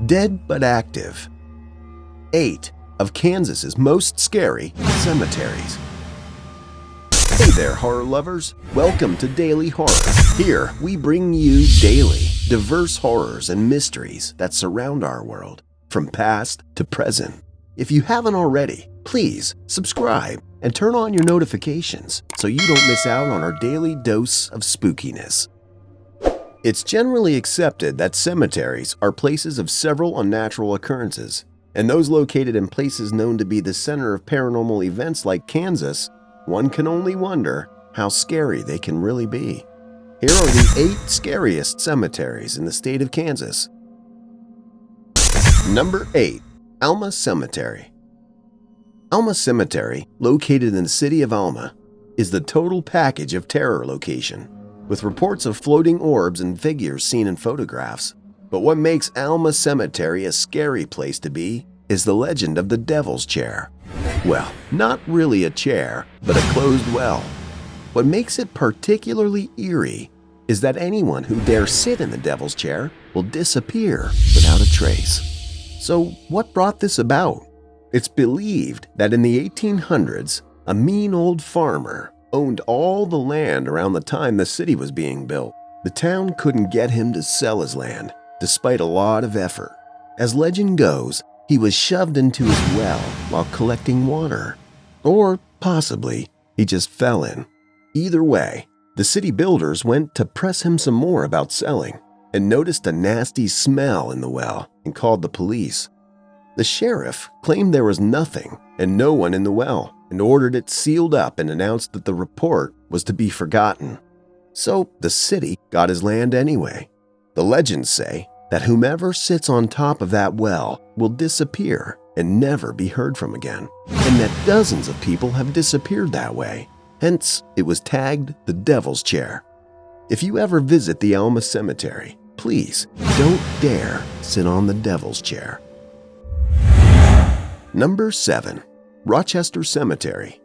Dead but active. 8 of Kansas's most scary cemeteries. Hey there, horror lovers. Welcome to Daily Horror. Here, we bring you daily, diverse horrors and mysteries that surround our world, from past to present. If you haven't already, please subscribe and turn on your notifications so you don't miss out on our daily dose of spookiness. It's generally accepted that cemeteries are places of several unnatural occurrences, and those located in places known to be the center of paranormal events like Kansas, one can only wonder how scary they can really be. Here are the 8 scariest cemeteries in the state of Kansas. Number 8. Alma Cemetery. Alma Cemetery, located in the city of Alma, is the total package of terror location, with reports of floating orbs and figures seen in photographs. But what makes Alma Cemetery a scary place to be is the legend of the Devil's Chair. Well, not really a chair, but a closed well. What makes it particularly eerie is that anyone who dares sit in the Devil's Chair will disappear without a trace. So what brought this about? It's believed that in the 1800s, a mean old farmer owned all the land around the time the city was being built. The town couldn't get him to sell his land, despite a lot of effort. As legend goes, he was shoved into his well while collecting water. Or possibly, he just fell in. Either way, the city builders went to press him some more about selling and noticed a nasty smell in the well and called the police. The sheriff claimed there was nothing and no one in the well and ordered it sealed up and announced that the report was to be forgotten. So the city got his land anyway. The legends say that whomever sits on top of that well will disappear and never be heard from again, and that dozens of people have disappeared that way. Hence, it was tagged the Devil's Chair. If you ever visit the Alma Cemetery, please don't dare sit on the Devil's Chair. Number 7. Rochester Cemetery.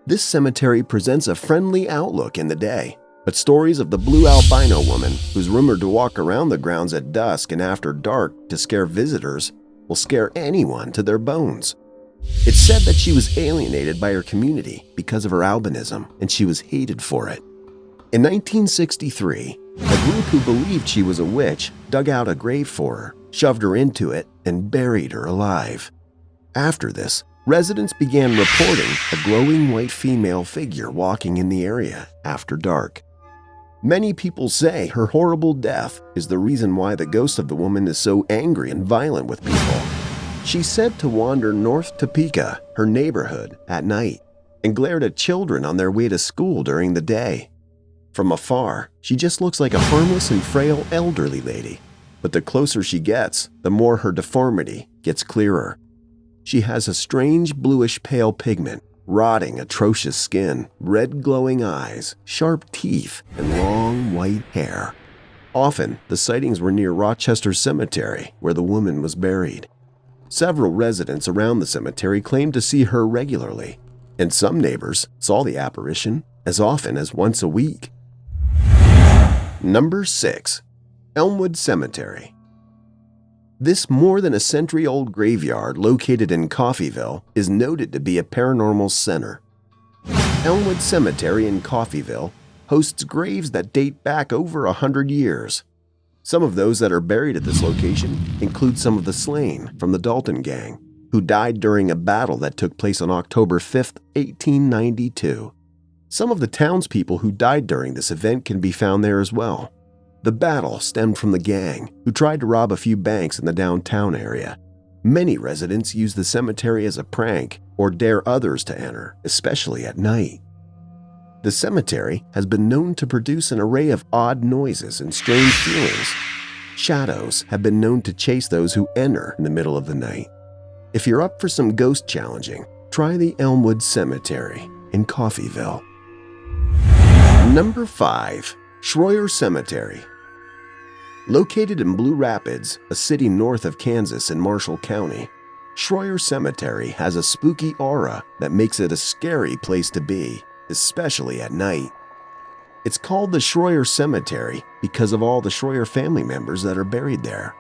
This cemetery presents a friendly outlook in the day, but stories of the blue albino woman, who's rumored to walk around the grounds at dusk and after dark to scare visitors, will scare anyone to their bones. It's said that she was alienated by her community because of her albinism, and she was hated for it. In 1963, a group who believed she was a witch dug out a grave for her, shoved her into it, and buried her alive. After this, residents began reporting a glowing white female figure walking in the area after dark. Many people say her horrible death is the reason why the ghost of the woman is so angry and violent with people. She's said to wander north Topeka, her neighborhood, at night and glared at children on their way to school during the day. From afar, she just looks like a harmless and frail elderly lady, but the closer she gets, the more her deformity gets clearer. She has a strange bluish pale pigment, rotting atrocious skin, red glowing eyes, sharp teeth, and long white hair. Often, the sightings were near Rochester Cemetery, where the woman was buried. Several residents around the cemetery claimed to see her regularly, and some neighbors saw the apparition as often as once a week. Number 6. Elmwood Cemetery. This more than a century-old graveyard located in Coffeyville is noted to be a paranormal center. Elmwood Cemetery in Coffeyville hosts graves that date back over 100 years. Some of those that are buried at this location include some of the slain from the Dalton Gang, who died during a battle that took place on October 5, 1892. Some of the townspeople who died during this event can be found there as well. The battle stemmed from the gang, who tried to rob a few banks in the downtown area. Many residents use the cemetery as a prank or dare others to enter, especially at night. The cemetery has been known to produce an array of odd noises and strange feelings. Shadows have been known to chase those who enter in the middle of the night. If you're up for some ghost challenging, try the Elmwood Cemetery in Coffeyville. Number 5. Schroyer Cemetery. Located in Blue Rapids, a city north of Kansas in Marshall County, Schroyer Cemetery has a spooky aura that makes it a scary place to be, especially at night. It's called the Schroyer Cemetery because of all the Schroyer family members that are buried there.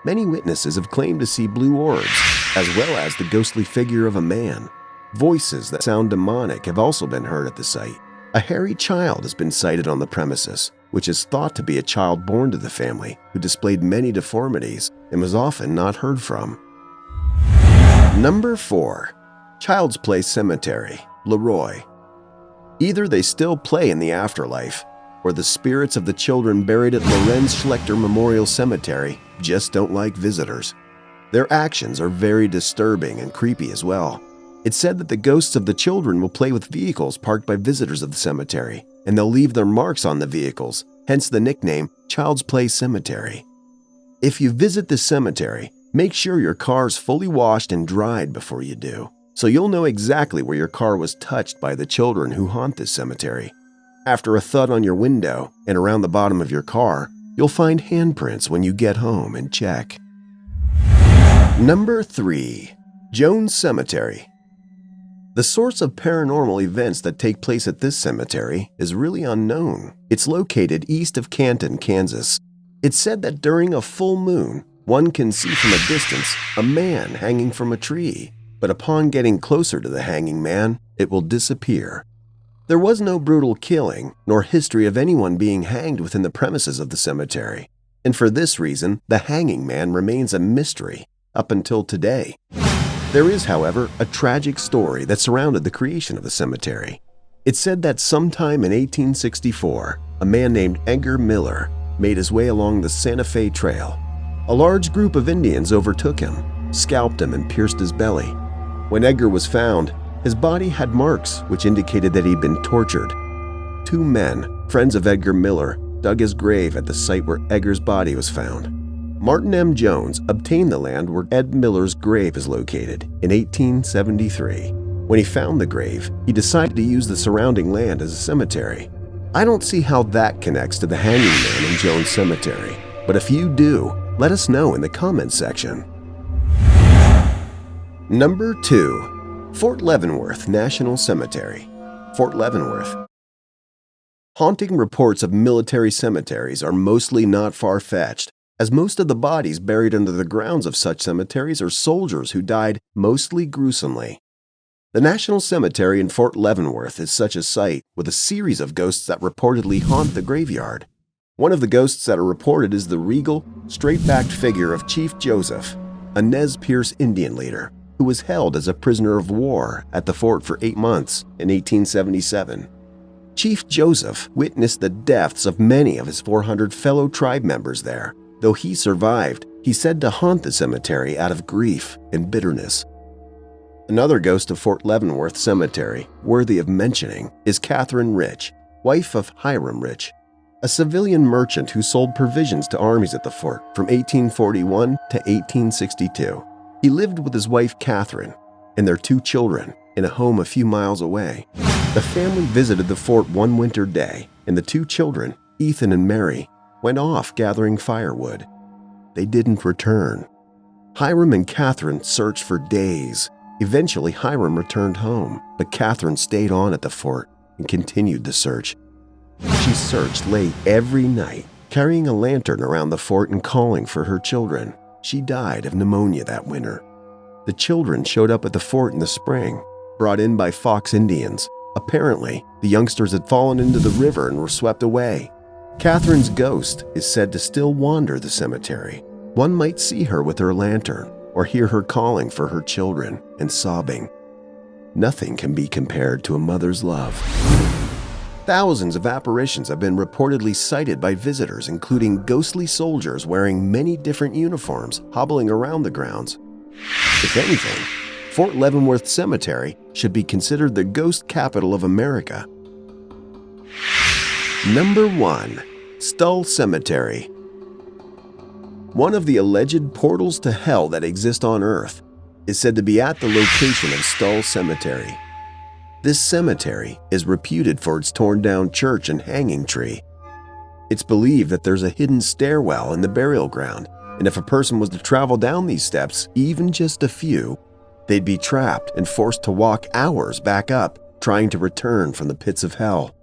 Many witnesses have claimed to see blue orbs, as well as the ghostly figure of a man. Voices that sound demonic have also been heard at the site. A hairy child has been sighted on the premises, which is thought to be a child born to the family who displayed many deformities and was often not heard from. Number 4. Child's Play Cemetery, Leroy. Either they still play in the afterlife, or the spirits of the children buried at Lorenz Schlechter Memorial Cemetery just don't like visitors. Their actions are very disturbing and creepy as well. It's said that the ghosts of the children will play with vehicles parked by visitors of the cemetery, and they'll leave their marks on the vehicles, hence the nickname Child's Play Cemetery. If you visit this cemetery, make sure your car's fully washed and dried before you do, so you'll know exactly where your car was touched by the children who haunt this cemetery. After a thud on your window and around the bottom of your car, you'll find handprints when you get home and check. Number 3. Jones Cemetery. The source of paranormal events that take place at this cemetery is really unknown. It's located east of Canton, Kansas. It's said that during a full moon, one can see from a distance a man hanging from a tree, but upon getting closer to the hanging man, it will disappear. There was no brutal killing nor history of anyone being hanged within the premises of the cemetery, and for this reason, the hanging man remains a mystery up until today. There is, however, a tragic story that surrounded the creation of the cemetery. It's said that sometime in 1864, a man named Edgar Miller made his way along the Santa Fe Trail. A large group of Indians overtook him, scalped him, and pierced his belly. When Edgar was found, his body had marks which indicated that he'd been tortured. 2 men, friends of Edgar Miller, dug his grave at the site where Edgar's body was found. Martin M. Jones obtained the land where Ed Miller's grave is located in 1873. When he found the grave, he decided to use the surrounding land as a cemetery. I don't see how that connects to the hanging man in Jones Cemetery, but if you do, let us know in the comments section. Number 2. Fort Leavenworth National Cemetery, Fort Leavenworth. Haunting reports of military cemeteries are mostly not far-fetched, as most of the bodies buried under the grounds of such cemeteries are soldiers who died mostly gruesomely. The National Cemetery in Fort Leavenworth is such a site, with a series of ghosts that reportedly haunt the graveyard. One of the ghosts that are reported is the regal, straight-backed figure of Chief Joseph, a Nez Perce Indian leader, who was held as a prisoner of war at the fort for 8 months in 1877. Chief Joseph witnessed the deaths of many of his 400 fellow tribe members there. Though he survived, he's said to haunt the cemetery out of grief and bitterness. Another ghost of Fort Leavenworth Cemetery, worthy of mentioning, is Catherine Rich, wife of Hiram Rich, a civilian merchant who sold provisions to armies at the fort from 1841 to 1862. He lived with his wife Catherine and their 2 children in a home a few miles away. The family visited the fort one winter day, and the 2 children, Ethan and Mary, went off gathering firewood. They didn't return. Hiram and Catherine searched for days. Eventually, Hiram returned home, but Catherine stayed on at the fort and continued the search. She searched late every night, carrying a lantern around the fort and calling for her children. She died of pneumonia that winter. The children showed up at the fort in the spring, brought in by Fox Indians. Apparently, the youngsters had fallen into the river and were swept away. Catherine's ghost is said to still wander the cemetery. One might see her with her lantern or hear her calling for her children and sobbing. Nothing can be compared to a mother's love. Thousands of apparitions have been reportedly sighted by visitors, including ghostly soldiers wearing many different uniforms hobbling around the grounds. If anything, Fort Leavenworth Cemetery should be considered the ghost capital of America. Number 1. Stull Cemetery. One of the alleged portals to hell that exist on Earth is said to be at the location of Stull Cemetery. This cemetery is reputed for its torn-down church and hanging tree. It's believed that there's a hidden stairwell in the burial ground, and if a person was to travel down these steps, even just a few, they'd be trapped and forced to walk hours back up, trying to return from the pits of hell.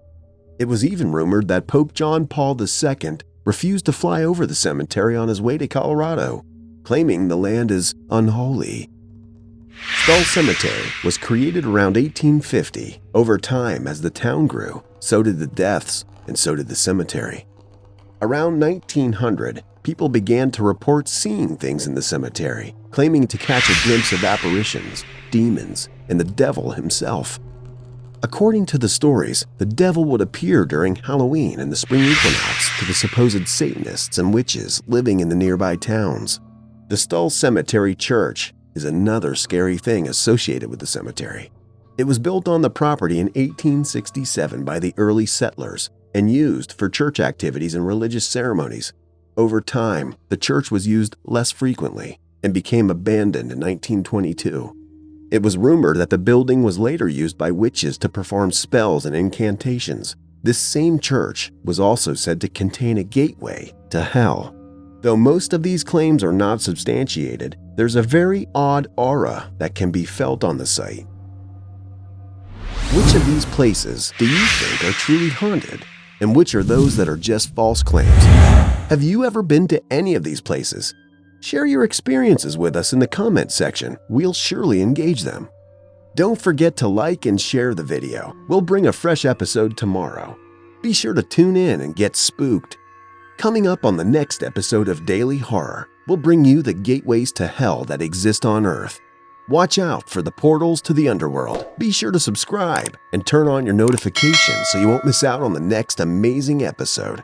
It was even rumored that Pope John Paul II refused to fly over the cemetery on his way to Colorado. claiming the land is unholy. Stull Cemetery was created around 1850. Over time, as the town grew, so did the deaths and so did the cemetery. Around 1900, people began to report seeing things in the cemetery, claiming to catch a glimpse of apparitions, demons, and the devil himself. According to the stories, the devil would appear during Halloween and the spring equinox to the supposed Satanists and witches living in the nearby towns. The Stull Cemetery Church is another scary thing associated with the cemetery. It was built on the property in 1867 by the early settlers and used for church activities and religious ceremonies. Over time, the church was used less frequently and became abandoned in 1922. It was rumored that the building was later used by witches to perform spells and incantations. This same church was also said to contain a gateway to hell. Though most of these claims are not substantiated, there's a very odd aura that can be felt on the site. Which of these places do you think are truly haunted, and which are those that are just false claims? Have you ever been to any of these places? Share your experiences with us in the comments section. We'll surely engage them. Don't forget to like and share the video. We'll bring a fresh episode tomorrow. Be sure to tune in and get spooked. Coming up on the next episode of Daily Horror, we'll bring you the gateways to hell that exist on Earth. Watch out for the portals to the underworld. Be sure to subscribe and turn on your notifications so you won't miss out on the next amazing episode.